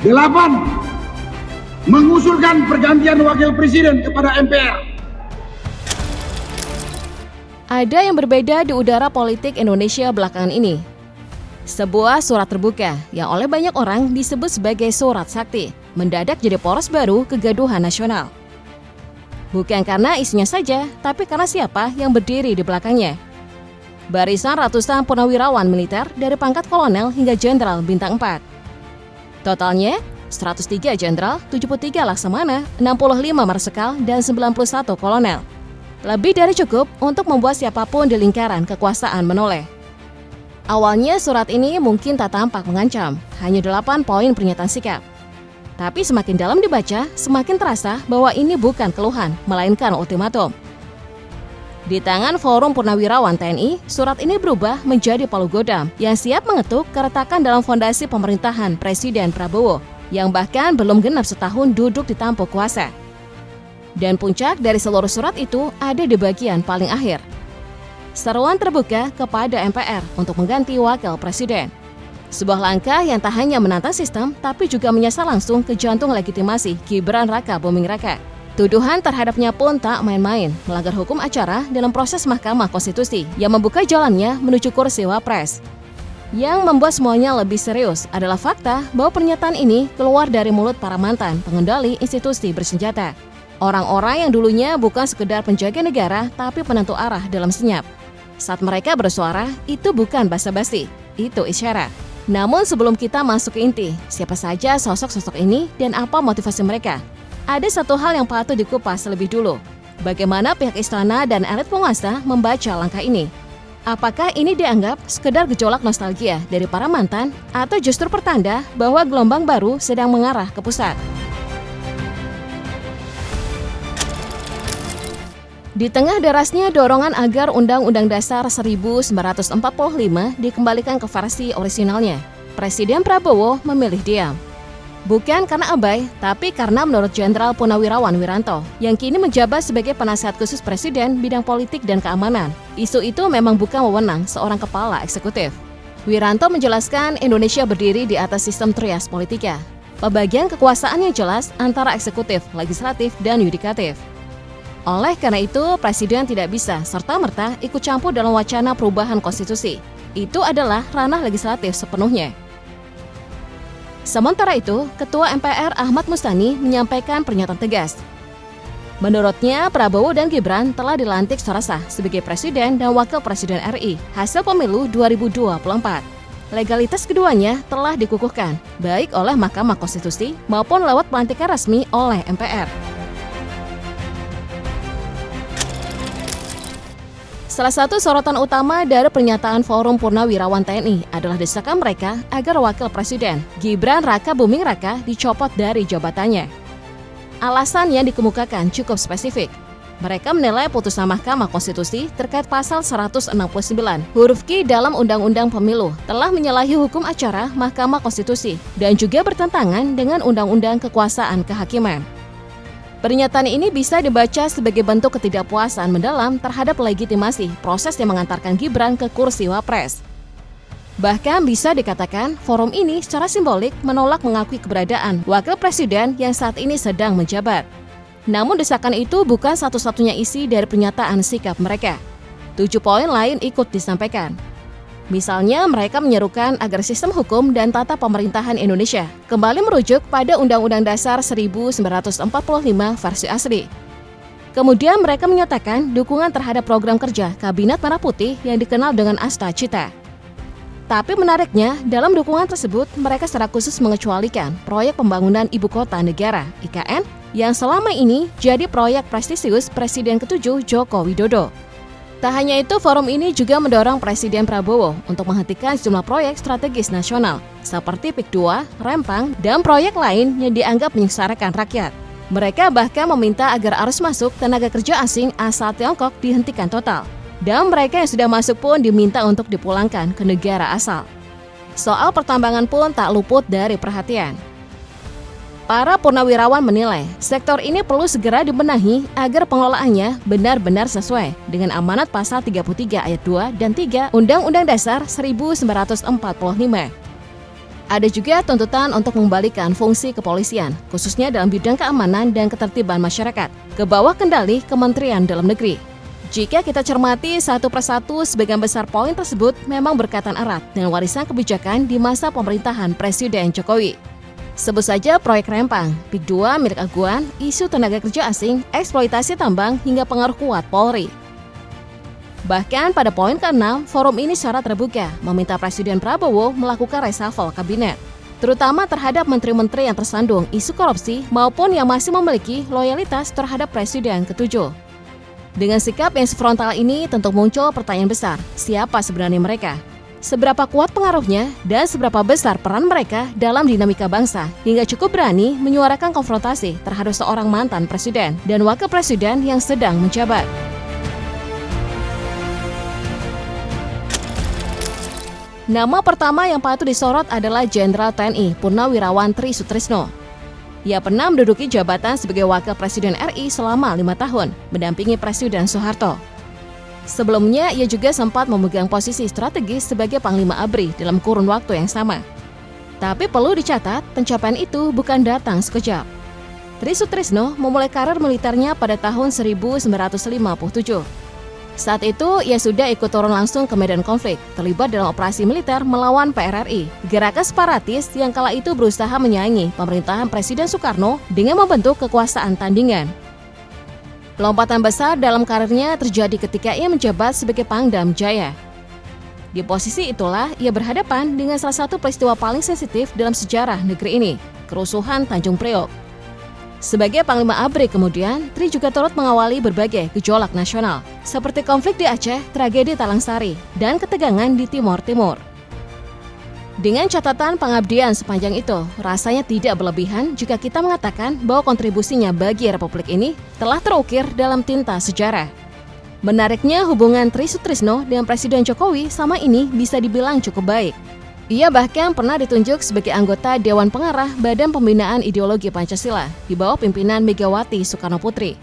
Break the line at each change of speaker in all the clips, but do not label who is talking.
8. Mengusulkan pergantian wakil presiden kepada MPR.
Ada yang berbeda di udara politik Indonesia belakangan ini. Sebuah surat terbuka yang oleh banyak orang disebut sebagai surat sakti mendadak jadi poros baru kegaduhan nasional. Bukan karena isinya saja, tapi karena siapa yang berdiri di belakangnya. Barisan ratusan purnawirawan militer dari pangkat kolonel hingga jenderal bintang 4. Totalnya 103 jenderal, 73 laksamana, 65 marsikal, dan 91 kolonel. Lebih dari cukup untuk membuat siapapun di lingkaran kekuasaan menoleh. Awalnya surat ini mungkin tak tampak mengancam, hanya 8 poin pernyataan sikap. Tapi semakin dalam dibaca, semakin terasa bahwa ini bukan keluhan, melainkan ultimatum. Di tangan Forum Purnawirawan TNI, surat ini berubah menjadi palu godam yang siap mengetuk keretakan dalam fondasi pemerintahan Presiden Prabowo, yang bahkan belum genap setahun duduk di tampuk kuasa. Dan puncak dari seluruh surat itu ada di bagian paling akhir. Seruan terbuka kepada MPR untuk mengganti wakil presiden. Sebuah langkah yang tak hanya menantang sistem, tapi juga menyasar langsung ke jantung legitimasi Gibran Raka Buming Raka. Tuduhan terhadapnya pun tak main-main, melanggar hukum acara dalam proses Mahkamah Konstitusi yang membuka jalannya menuju kursi Wapres. Yang membuat semuanya lebih serius adalah fakta bahwa pernyataan ini keluar dari mulut para mantan pengendali institusi bersenjata. Orang-orang yang dulunya bukan sekedar penjaga negara, tapi penentu arah dalam senyap. Saat mereka bersuara, itu bukan basa-basi, itu isyarat. Namun sebelum kita masuk ke inti, siapa saja sosok-sosok ini dan apa motivasi mereka? Ada satu hal yang patut dikupas lebih dulu. Bagaimana pihak istana dan elit penguasa membaca langkah ini? Apakah ini dianggap sekedar gejolak nostalgia dari para mantan, atau justru pertanda bahwa gelombang baru sedang mengarah ke pusat? Di tengah derasnya dorongan agar Undang-Undang Dasar 1945 dikembalikan ke versi orisinalnya, Presiden Prabowo memilih diam. Bukan karena abai, tapi karena menurut Jenderal Purnawirawan Wiranto, yang kini menjabat sebagai penasihat khusus Presiden bidang politik dan keamanan, isu itu memang bukan wewenang seorang kepala eksekutif. Wiranto menjelaskan Indonesia berdiri di atas sistem trias politika, pembagian kekuasaan yang jelas antara eksekutif, legislatif, dan yudikatif. Oleh karena itu, Presiden tidak bisa serta-merta ikut campur dalam wacana perubahan konstitusi. Itu adalah ranah legislatif sepenuhnya. Sementara itu, Ketua MPR Ahmad Mustani menyampaikan pernyataan tegas. Menurutnya, Prabowo dan Gibran telah dilantik secara sah sebagai Presiden dan Wakil Presiden RI hasil pemilu 2024. Legalitas keduanya telah dikukuhkan, baik oleh Mahkamah Konstitusi maupun lewat pelantikan resmi oleh MPR. Salah satu sorotan utama dari pernyataan Forum Purnawirawan TNI adalah desakan mereka agar Wakil Presiden Gibran Raka Buming Raka dicopot dari jabatannya. Alasan yang dikemukakan cukup spesifik. Mereka menilai putusan Mahkamah Konstitusi terkait pasal 169 huruf Q dalam Undang-Undang Pemilu telah menyalahi hukum acara Mahkamah Konstitusi dan juga bertentangan dengan Undang-Undang Kekuasaan Kehakiman. Pernyataan ini bisa dibaca sebagai bentuk ketidakpuasan mendalam terhadap legitimasi proses yang mengantarkan Gibran ke kursi Wapres. Bahkan bisa dikatakan forum ini secara simbolik menolak mengakui keberadaan Wakil Presiden yang saat ini sedang menjabat. Namun desakan itu bukan satu-satunya isi dari pernyataan sikap mereka. 7 poin lain ikut disampaikan. Misalnya, mereka menyerukan agar sistem hukum dan tata pemerintahan Indonesia kembali merujuk pada Undang-Undang Dasar 1945 versi asli. Kemudian mereka menyatakan dukungan terhadap program kerja Kabinet Merah Putih yang dikenal dengan Asta Cita. Tapi menariknya, dalam dukungan tersebut mereka secara khusus mengecualikan proyek pembangunan Ibu Kota Negara (IKN) yang selama ini jadi proyek prestisius Presiden ke-7 Joko Widodo. Tak hanya itu, forum ini juga mendorong Presiden Prabowo untuk menghentikan sejumlah proyek strategis nasional seperti PIK 2, Rempang, dan proyek lain yang dianggap menyengsarakan rakyat. Mereka bahkan meminta agar arus masuk tenaga kerja asing asal Tiongkok dihentikan total. Dan mereka yang sudah masuk pun diminta untuk dipulangkan ke negara asal. Soal pertambangan pun tak luput dari perhatian. Para purnawirawan menilai sektor ini perlu segera dibenahi agar pengelolaannya benar-benar sesuai dengan amanat pasal 33 ayat 2 dan 3 Undang-Undang Dasar 1945. Ada juga tuntutan untuk mengembalikan fungsi kepolisian, khususnya dalam bidang keamanan dan ketertiban masyarakat, ke bawah kendali Kementerian Dalam Negeri. Jika kita cermati satu persatu, sebagian besar poin tersebut memang berkaitan erat dengan warisan kebijakan di masa pemerintahan Presiden Jokowi. Sebut saja proyek Rempang, PIK 2 milik Aguan, isu tenaga kerja asing, eksploitasi tambang, hingga pengaruh kuat Polri. Bahkan pada poin ke-6, forum ini secara terbuka meminta Presiden Prabowo melakukan reshuffle kabinet, terutama terhadap menteri-menteri yang tersandung isu korupsi maupun yang masih memiliki loyalitas terhadap Presiden ke-7. Dengan sikap yang frontal ini tentu muncul pertanyaan besar, siapa sebenarnya mereka? Seberapa kuat pengaruhnya dan seberapa besar peran mereka dalam dinamika bangsa hingga cukup berani menyuarakan konfrontasi terhadap seorang mantan presiden dan wakil presiden yang sedang menjabat. Nama pertama yang patut disorot adalah Jenderal TNI Purnawirawan Tri Sutrisno. Ia pernah menduduki jabatan sebagai Wakil Presiden RI selama 5 tahun, mendampingi Presiden Soeharto. Sebelumnya, ia juga sempat memegang posisi strategis sebagai Panglima ABRI dalam kurun waktu yang sama. Tapi perlu dicatat, pencapaian itu bukan datang sekejap. Tri Sutrisno memulai karir militernya pada tahun 1957. Saat itu, ia sudah ikut turun langsung ke medan konflik, terlibat dalam operasi militer melawan PRRI, gerakan separatis yang kala itu berusaha menyaingi pemerintahan Presiden Soekarno dengan membentuk kekuasaan tandingan. Lompatan besar dalam karirnya terjadi ketika ia menjabat sebagai Pangdam Jaya. Di posisi itulah, ia berhadapan dengan salah satu peristiwa paling sensitif dalam sejarah negeri ini, kerusuhan Tanjung Priok. Sebagai Panglima ABRI kemudian, Tri juga turut mengawali berbagai gejolak nasional, seperti konflik di Aceh, tragedi Talang Sari, dan ketegangan di Timor Timur. Dengan catatan pengabdian sepanjang itu, rasanya tidak berlebihan jika kita mengatakan bahwa kontribusinya bagi Republik ini telah terukir dalam tinta sejarah. Menariknya, hubungan Tri Sutrisno dengan Presiden Jokowi sama ini bisa dibilang cukup baik. Ia bahkan pernah ditunjuk sebagai anggota Dewan Pengarah Badan Pembinaan Ideologi Pancasila di bawah pimpinan Megawati Soekarno Putri.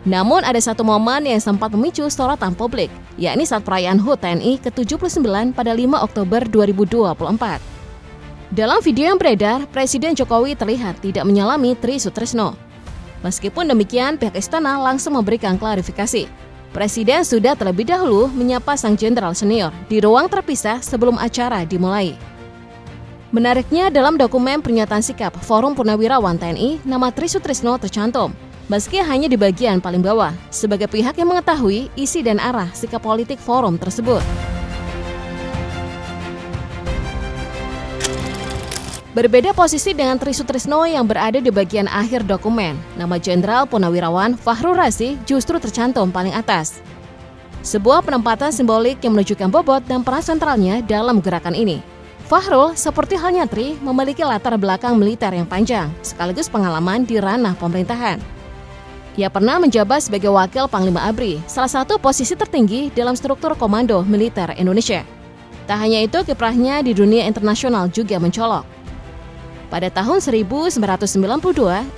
Namun ada satu momen yang sempat memicu sorotan publik, yakni saat perayaan HUT TNI ke-79 pada 5 Oktober 2024. Dalam video yang beredar, Presiden Jokowi terlihat tidak menyalami Tri Sutrisno. Meskipun demikian, pihak istana langsung memberikan klarifikasi. Presiden sudah terlebih dahulu menyapa sang jenderal senior di ruang terpisah sebelum acara dimulai. Menariknya, dalam dokumen pernyataan sikap Forum Purnawirawan TNI, nama Tri Sutrisno tercantum, meski hanya di bagian paling bawah, sebagai pihak yang mengetahui isi dan arah sikap politik forum tersebut. Berbeda posisi dengan Tri Sutrisno yang berada di bagian akhir dokumen, nama Jenderal Purnawirawan Fakhrul Razi justru tercantum paling atas. Sebuah penempatan simbolik yang menunjukkan bobot dan peran sentralnya dalam gerakan ini. Fakhrul, seperti halnya Tri, memiliki latar belakang militer yang panjang, sekaligus pengalaman di ranah pemerintahan. Ia pernah menjabat sebagai Wakil Panglima ABRI, salah satu posisi tertinggi dalam struktur komando militer Indonesia. Tak hanya itu, kiprahnya di dunia internasional juga mencolok. Pada tahun 1992,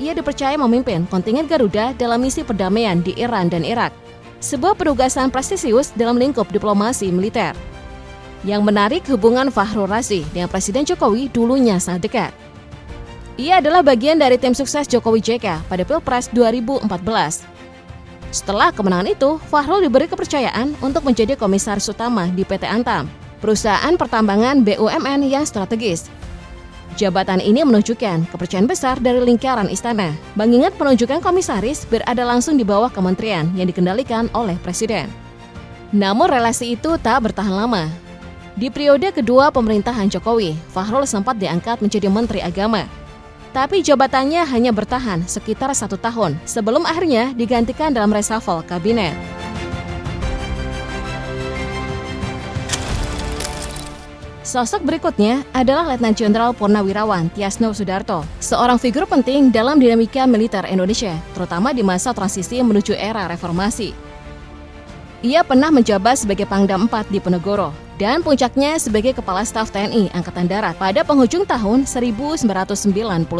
ia dipercaya memimpin kontingen Garuda dalam misi perdamaian di Iran dan Irak, sebuah penugasan prestisius dalam lingkup diplomasi militer. Yang menarik, hubungan Fakhrul Razi dengan Presiden Jokowi dulunya sangat dekat. Ia adalah bagian dari tim sukses Jokowi JK pada Pilpres 2014. Setelah kemenangan itu, Fakhrul diberi kepercayaan untuk menjadi komisaris utama di PT Antam, perusahaan pertambangan BUMN yang strategis. Jabatan ini menunjukkan kepercayaan besar dari lingkaran istana, mengingat penunjukan komisaris berada langsung di bawah kementerian yang dikendalikan oleh Presiden. Namun relasi itu tak bertahan lama. Di periode kedua pemerintahan Jokowi, Fakhrul sempat diangkat menjadi Menteri Agama. Tapi jabatannya hanya bertahan sekitar 1 tahun sebelum akhirnya digantikan dalam reshuffle kabinet. Sosok berikutnya adalah Letnan Jenderal Purnawirawan Tiasno Sudarto, seorang figur penting dalam dinamika militer Indonesia, terutama di masa transisi menuju era reformasi. Ia pernah menjabat sebagai Pangdam 4 di Ponorogo, dan puncaknya sebagai Kepala Staf TNI Angkatan Darat pada penghujung tahun 1999.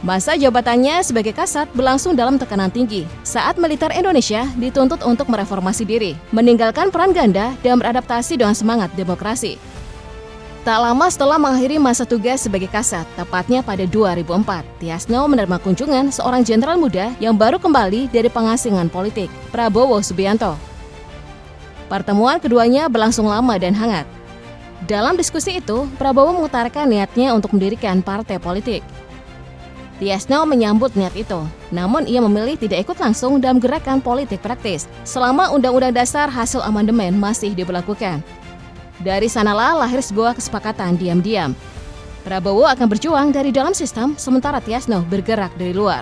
Masa jabatannya sebagai Kasat berlangsung dalam tekanan tinggi saat militer Indonesia dituntut untuk mereformasi diri, meninggalkan peran ganda dan beradaptasi dengan semangat demokrasi. Tak lama setelah mengakhiri masa tugas sebagai Kasat, tepatnya pada 2004, Tiasno menerima kunjungan seorang jenderal muda yang baru kembali dari pengasingan politik, Prabowo Subianto. Pertemuan keduanya berlangsung lama dan hangat. Dalam diskusi itu, Prabowo mengutarakan niatnya untuk mendirikan partai politik. Tiasno menyambut niat itu, namun ia memilih tidak ikut langsung dalam gerakan politik praktis selama Undang-Undang Dasar hasil amandemen masih diberlakukan. Dari sanalah lahir sebuah kesepakatan diam-diam. Prabowo akan berjuang dari dalam sistem, sementara Tiasno bergerak dari luar.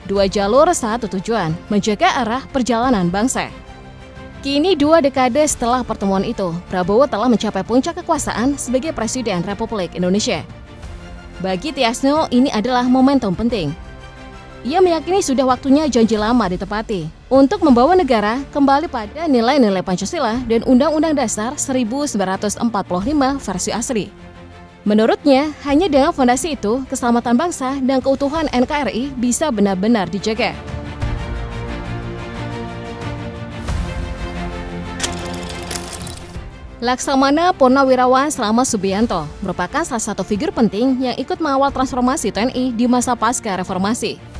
Dua jalur, satu tujuan, menjaga arah perjalanan bangsa. Kini 2 dekade setelah pertemuan itu, Prabowo telah mencapai puncak kekuasaan sebagai Presiden Republik Indonesia. Bagi Tiasno, ini adalah momentum penting. Ia meyakini sudah waktunya janji lama ditepati untuk membawa negara kembali pada nilai-nilai Pancasila dan Undang-Undang Dasar 1945 versi asli. Menurutnya, hanya dengan fondasi itu, keselamatan bangsa dan keutuhan NKRI bisa benar-benar dijaga. Laksamana Purnawirawan Slamet Subianto merupakan salah satu figur penting yang ikut mengawal transformasi TNI di masa pasca reformasi.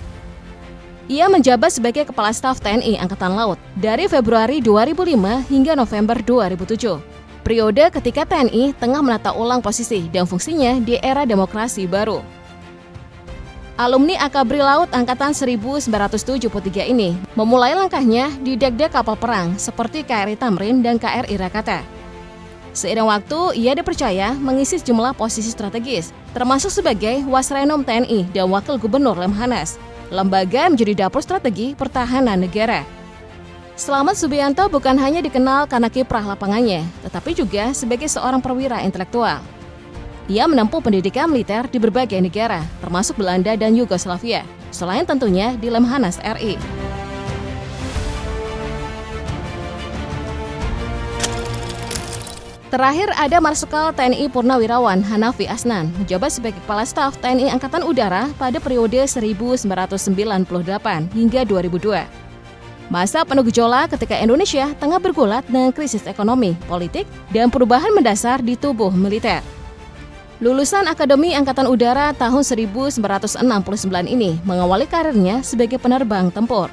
Ia menjabat sebagai Kepala Staf TNI Angkatan Laut dari Februari 2005 hingga November 2007. Periode ketika TNI tengah menata ulang posisi dan fungsinya di era demokrasi baru. Alumni Akabri Laut Angkatan 1973 ini memulai langkahnya di dek-dek kapal perang seperti KRI Tamrin dan KRI Rakata. Seiring waktu, ia dipercaya mengisi sejumlah posisi strategis, termasuk sebagai Wasrenom TNI dan Wakil Gubernur Lemhanas. Lembaga menjadi dapur strategi pertahanan negara. Slamet Subianto bukan hanya dikenal karena kiprah lapangannya, tetapi juga sebagai seorang perwira intelektual. Ia menempuh pendidikan militer di berbagai negara, termasuk Belanda dan Yugoslavia, selain tentunya di Lemhanas RI. Terakhir ada Marsikal TNI Purnawirawan Hanafi Asnan menjabat sebagai Kepala Staf TNI Angkatan Udara pada periode 1998 hingga 2002. Masa penuh gejolak ketika Indonesia tengah bergulat dengan krisis ekonomi, politik, dan perubahan mendasar di tubuh militer. Lulusan Akademi Angkatan Udara tahun 1969 ini mengawali karirnya sebagai penerbang tempur.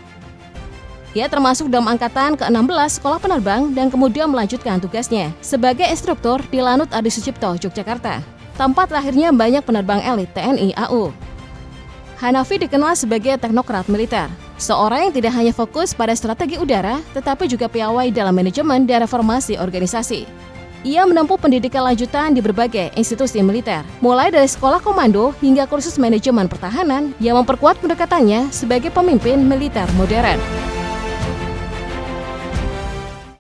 Ia termasuk dalam angkatan ke-16 sekolah penerbang dan kemudian melanjutkan tugasnya sebagai instruktur di Lanut Adi Sucipto, Yogyakarta, tempat lahirnya banyak penerbang elit TNI AU. Hanafi dikenal sebagai teknokrat militer, seorang yang tidak hanya fokus pada strategi udara, tetapi juga piawai dalam manajemen dan reformasi organisasi. Ia menempuh pendidikan lanjutan di berbagai institusi militer, mulai dari sekolah komando hingga kursus manajemen pertahanan yang memperkuat pendekatannya sebagai pemimpin militer modern.